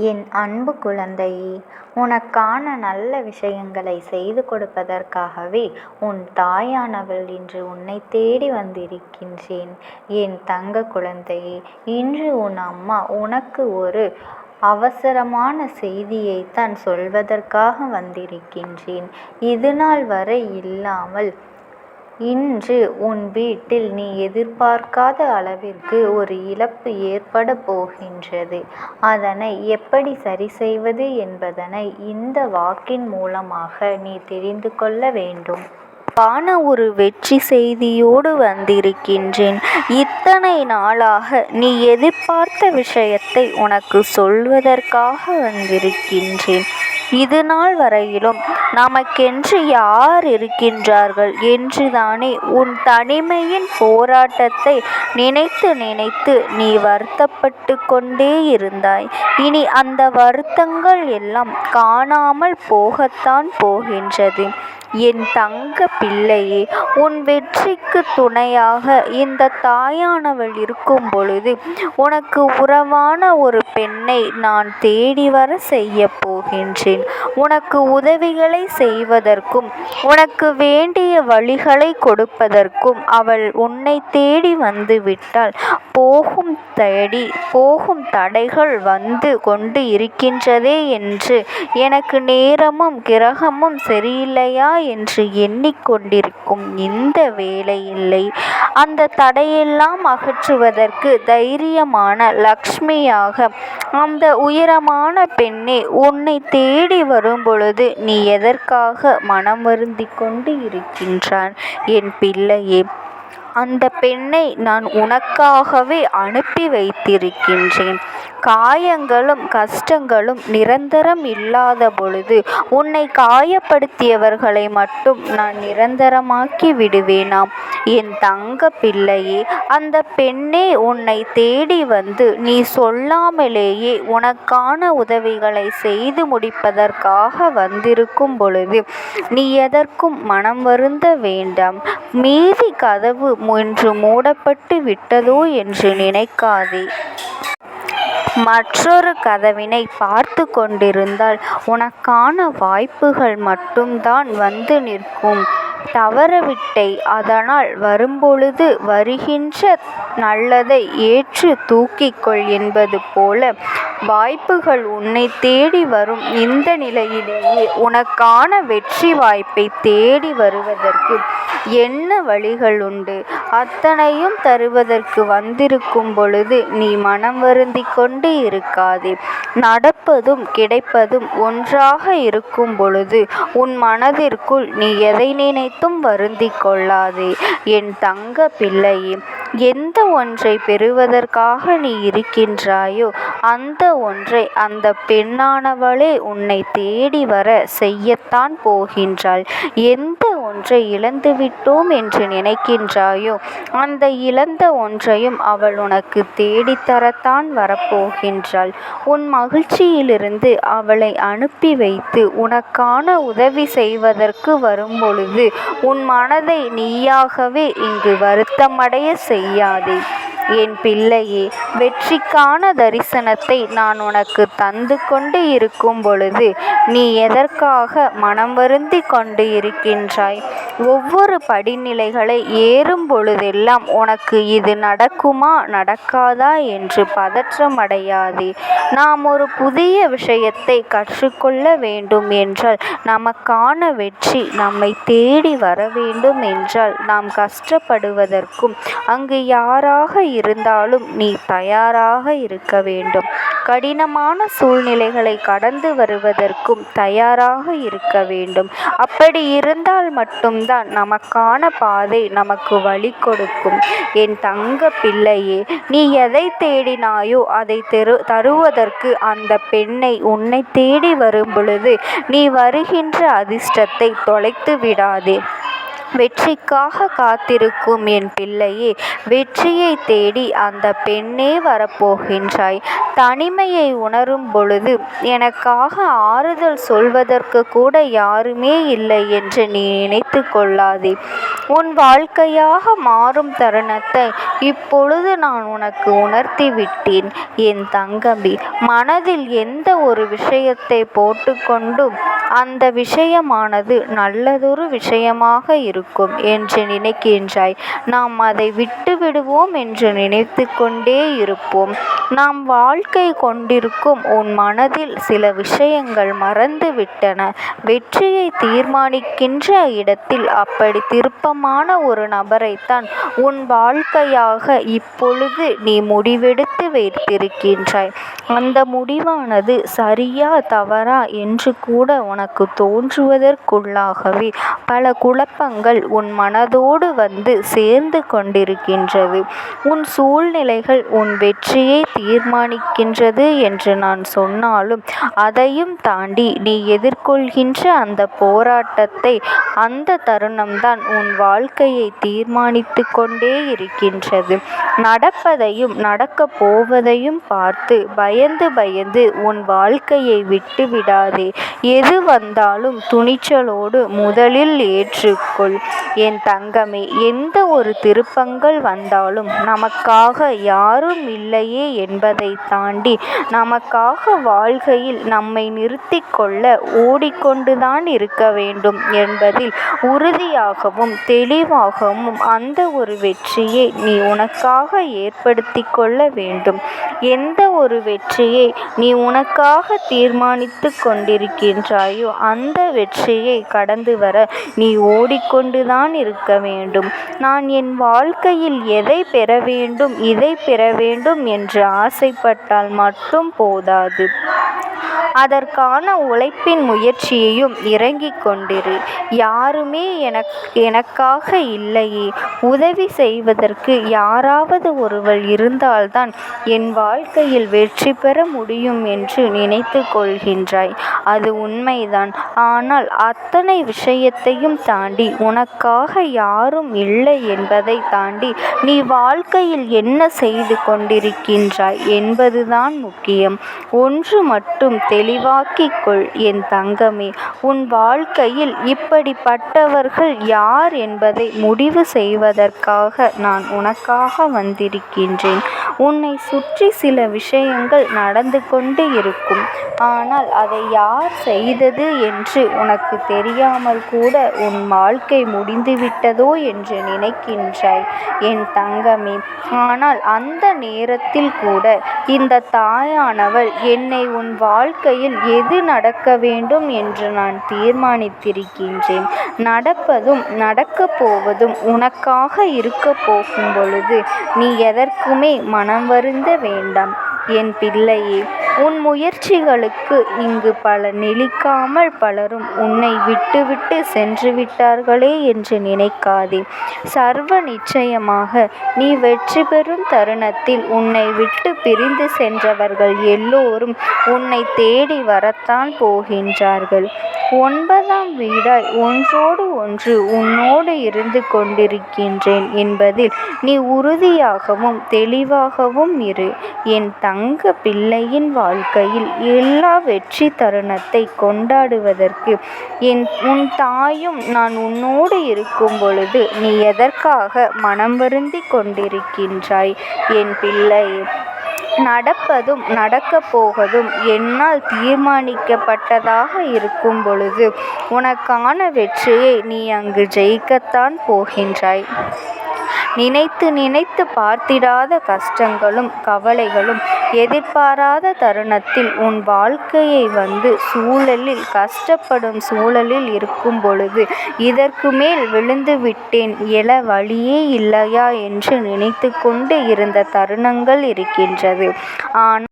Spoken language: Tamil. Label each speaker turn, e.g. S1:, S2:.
S1: என் அன்பு குழந்தையே, உனக்கான நல்ல விஷயங்களை செய்து கொடுப்பதற்காகவே உன் தாயானவள் இன்று உன்னை தேடி வந்திருக்கின்றேன். என் தங்க குழந்தையே, இன்று உன் அம்மா உனக்கு ஒரு அவசரமான செய்தியைத்தான் சொல்வதற்காக வந்திருக்கின்றேன். இதுநாள் வரை இல்லாமல் இன்று உன் வீட்டில் நீ எதிர்பார்க்காத அளவிற்கு ஒரு இழப்பு ஏற்பட போகின்றது. அதனை எப்படி சரி செய்வது என்பதனை இந்த வாக்கின் மூலமாக நீ தெரிந்து கொள்ள வேண்டும். ஒரு வெற்றி செய்தியோடு வந்திருக்கின்றேன். இத்தனை நாளாக நீ எதிர்பார்த்த விஷயத்தை உனக்கு சொல்வதற்காக வந்திருக்கின்றேன். இது நாள் வரையிலும் நமக்கென்று யார் இருக்கின்றார்கள் என்றுதானே உன் தனிமையின் போராட்டத்தை நினைத்து நினைத்து நீ வருத்தப்பட்டு கொண்டே இருந்தாய். இனி அந்த வருத்தங்கள் எல்லாம் காணாமல் போகத்தான் போகின்றது. என் தங்க பிள்ளையே, உன் வெற்றிக்கு துணையாக இந்த தாயானவள் இருக்கும் பொழுது உனக்கு உறவான ஒரு பெண்ணை நான் தேடி வர செய்ய போகின்றேன். உனக்கு உதவிகளை செய்வதற்கும் உனக்கு வேண்டிய வழிகளை கொடுப்பதற்கும் அவள் உன்னை தேடி வந்து விட்டால் போகும் தடைகள் வந்து கொண்டு இருக்கின்றதே என்று எனக்கு நேரமும் கிரகமும் சரியில்லையா என்று எண்ணிக்கொண்டிருக்கும் இந்த வேளையில்லை. அந்த தடையெல்லாம் அகற்றுவதற்கு தைரியமான லக்ஷ்மியாக அந்த உயரமான பெண்ணே உன்னை தேடி வரும் பொழுது நீ எதற்காக மனம் வருந்தி கொண்டு இருக்கின்றான் என் பிள்ளையே? அந்த பெண்ணை நான் உனக்காகவே அனுப்பி வைத்திருக்கின்றேன். காயங்களும் கஷ்டங்களும் நிரந்தரம் இல்லாத பொழுது உன்னை காயப்படுத்தியவர்களை மட்டும் நான் நிரந்தரமாக்கி விடுவேனாம் என் தங்க பிள்ளையே? அந்த பெண்ணே உன்னை தேடி வந்து நீ சொல்லாமலேயே உனக்கான உதவிகளை செய்து முடிப்பதற்காக வந்திருக்கும் பொழுது நீ எதற்கும் மனம் வருந்த வேண்டாம். மீதி கதவு இன்று மூடப்பட்டு விட்டதோ என்று நினைக்காதே. மற்றொரு கதவினை பார்த்து கொண்டிருந்தால் உனக்கான வாய்ப்புகள் மட்டும்தான் வந்து நிற்கும். தவறவிட்டை. அதனால் வரும்பொழுது வருகின்ற நல்லதை ஏற்று தூக்கிக்கொள் என்பது போல வாய்ப்புகள் உன்னை தேடி வரும் இந்த நிலையிலேயே உனக்கான வெற்றி வாய்ப்பை தேடி வருவதற்கு என்ன வழிகள் உண்டு? அத்தனையும் தருவதற்கு வந்திருக்கும் பொழுது நீ மனம் வருந்தி கொண்டு இருக்காதே. நடப்பதும் கிடைப்பதும் ஒன்றாக இருக்கும் பொழுது உன் மனதிற்குள் நீ எதை நினைத்தும் வருந்தி கொள்ளாதே என் தங்க பிள்ளையே. எந்த ஒன்றை பெறுவதற்காக நீ இருக்கின்றாயோ அந்த ஒன்றை அந்த பெண்ணானவளே உன்னை தேடி வர செய்யத்தான் போகின்றாள். எந்த ஒன்றை இழந்துவிட்டோம் என்று நினைக்கின்றாயோ அந்த இழந்த ஒன்றையும் அவள் உனக்கு தேடித்தரத்தான் வரப்போகின்றாள். உன் மகிழ்ச்சியிலிருந்து அவளை அனுப்பி வைத்து உனக்கான உதவி செய்வதற்கு வரும்பொழுது உன் மனதை நீயாகவே இங்கு வருத்தமடைய செய்யாதே என் பிள்ளையே. வெற்றிக்கான தரிசனத்தை நான் உனக்கு தந்து கொண்டு இருக்கும் பொழுது நீ எதற்காக மனம் வருந்தி கொண்டு இருக்கின்றாய்? ஒவ்வொரு படிநிலைகளை ஏறும் பொழுதெல்லாம் உனக்கு இது நடக்குமா நடக்காதா என்று பதற்றமடையாதே. நாம் ஒரு புதிய விஷயத்தை கற்றுக்கொள்ள வேண்டும் என்றால், நமக்கான வெற்றி நம்மை தேடி வர வேண்டும் என்றால் நாம் கஷ்டப்படுவதற்கும் அங்கு யாராக இருந்தாலும் நீ தயாராக இருக்க வேண்டும். கடினமான சூழ்நிலைகளை கடந்து வருவதற்கும் தயாராக இருக்க வேண்டும். அப்படி இருந்தால் மட்டும்தான் நமக்கான பாதை நமக்கு வழி கொடுக்கும் என் தங்க பிள்ளையே. நீ எதை தேடினாயோ அதை தருவதற்கு அந்த பெண்ணை உன்னை தேடி வரும் பொழுது நீ வருகின்ற அதிர்ஷ்டத்தை தொலைத்து விடாதே. வெற்றிக்காக காத்திருக்கும் என் பிள்ளையே, வெற்றியை தேடி அந்த பெண்ணே வரப்போகின்றாய். தனிமையை உணரும் பொழுது எனக்காக ஆறுதல் சொல்வதற்கு கூட யாருமே இல்லை என்று நீ நினைத்து கொள்ளாதே. உன் வாழ்க்கையாக மாறும் தருணத்தை இப்பொழுது நான் உனக்கு உணர்த்தி விட்டேன் என் தங்கமே. மனதில் எந்த ஒரு விஷயத்தை போட்டுக்கொண்டும் அந்த விஷயமானது நல்லதொரு விஷயமாக இருக்கும் என்று நினைக்கின்றாய். நாம் அதை விட்டு விடுவோம் என்று நினைத்து கொண்டே இருப்போம். நாம் வாழ்க்கை கொண்டிருக்கும் உன் மனதில் சில விஷயங்கள் மறந்து விட்டன. வெற்றியை தீர்மானிக்கின்ற இடத்தில் அப்படி திருப்பமான ஒரு நபரைத்தான் உன் வாழ்க்கையாக இப்பொழுது நீ முடிவெடுத்து வைத்திருக்கின்றாய். அந்த முடிவானது சரியா தவறா என்று கூட உனக்கு தோன்றுவதற்குள்ளாகவே பல குழப்பங்கள் உன் மனதோடு வந்து சேர்ந்து கொண்டிருக்கின்றது. உன் சூழ்நிலைகள் உன் வெற்றியை தீர்மானிக்கின்றது என்று நான் சொன்னாலும் அதையும் தாண்டி நீ எதிர்கொள்கின்ற அந்த போராட்டத்தை, அந்த தருணம்தான் உன் வாழ்க்கையை தீர்மானித்து கொண்டே இருக்கின்றது. நடப்பதையும் நடக்கப் போவதையும் பார்த்து பயந்து பயந்து உன் வாழ்க்கையை விட்டு விடாதே. எது வந்தாலும் துணிச்சலோடு முதலில் ஏற்றுக்கொள் என் தங்கமே. எந்த ஒரு திருப்பங்கள் வந்தாலும் நமக்காக யாரும் இல்லையே என்பதை தாண்டி நமக்காக வாழ்க்கையில் நம்மை நிறுத்தி கொள்ள ஓடிக்கொண்டுதான் இருக்க வேண்டும் என்பதில் உறுதியாகவும் தெளிவாகவும் அந்த ஒரு வெற்றியை நீ உனக்காக ஏற்படுத்தி கொள்ள வேண்டும். எந்த ஒரு வெற்றியை நீ உனக்காக தீர்மானித்து கொண்டிருக்கின்றாயோ அந்த வெற்றியை கடந்து வர நீ ஓடிக்கொண்டுதான் இருக்க வேண்டும். நான் என் வாழ்க்கையில் எதை பெற வேண்டும், இதை பெற வேண்டும் என்று ஆசைப்பட்டால் மட்டும் போதாது. அதற்கான உழைப்பின் முயற்சியையும் இறங்கிக் கொண்டிரு. யாருமே எனக்காக இல்லையே, உதவி செய்வதற்கு யாராவது ஒருவர் இருந்தால்தான் என் வாழ்க்கையில் வெற்றி பெற முடியும் என்று நினைத்து கொள்கின்றாய். அது உண்மைதான். ஆனால் அத்தனை விஷயத்தையும் தாண்டி உனக்காக யாரும் இல்லை என்பதை தாண்டி நீ வாழ்க்கையில் என்ன செய்து கொண்டிருக்கின்றாய் என்பதுதான் முக்கியம். ஒன்று மட்டும் தெளிவாக்கிக் கொள் என் தங்கமே. உன் வாழ்க்கையில் இப்படிப்பட்டவர்கள் யார் என்பதை முடிவு செய்வதற்காக நான் உனக்காக வந்திருக்கின்றேன். உன்னை சுற்றி சில விஷயங்கள் நடந்து கொண்டு இருக்கும். ஆனால் அதை யார் செய்தது என்று உனக்கு தெரியாமல் கூட உன் வாழ்க்கை முடிந்துவிட்டதோ என்று நினைக்கின்றாய் என் தங்கமே. ஆனால் அந்த நேரத்தில் கூட இந்த தாயானவள் என்னை உன் வாழ்க்கையில் எது நடக்க வேண்டும் என்று நான் தீர்மானித்திருக்கின்றேன். நடப்பதும் நடக்கப் போவதும் உனக்காக இருக்க போகும் பொழுது நீ எதற்குமே மனம் வருந்த வேண்டாம் என் பிள்ளையே. உன் முயற்சிகளுக்கு இங்கு நிலைக்காமல் பலரும் உன்னை விட்டுவிட்டு சென்று விட்டார்களே என்று நினைக்காதே. சர்வ நிச்சயமாக நீ வெற்றி பெறும் தருணத்தில் உன்னை விட்டு பிரிந்து சென்றவர்கள் எல்லோரும் உன்னை தேடி வரத்தான் போகின்றார்கள். 9ஆம் வீடாய் ஒன்றோடு ஒன்று உன்னோடு இருந்து கொண்டிருக்கின்றேன் என்பதில் நீ உறுதியாகவும் தெளிவாகவும் இரு. என் தங்க பிள்ளையின் வாழ்க்கையில் எல்லா வெற்றி தருணத்தை கொண்டாடுவதற்கு உன் தாயும் நான் உன்னோடு இருக்கும் பொழுது நீ எதற்காக மனம் வருந்தி கொண்டிருக்கின்றாய் என் பிள்ளையே? நடப்பதும் நடக்கப் போவதும் என்னால் தீர்மானிக்கப்பட்டதாக இருக்கும் பொழுது உனக்கான வெற்றியை நீ அங்கு ஜெயிக்கத்தான் போகின்றாய். நினைத்து நினைத்து பார்த்திடாத கஷ்டங்களும் கவலைகளும் எதிர்பாராத தருணத்தில் உன் வாழ்க்கையை வந்து கஷ்டப்படும் சூழலில் இருக்கும் பொழுது இதற்கு மேல் விழுந்து விட்டேன், எழ வழியே இல்லையா என்று நினைத்து கொண்டு இருந்த தருணங்கள் இருக்கின்றது. ஆனால்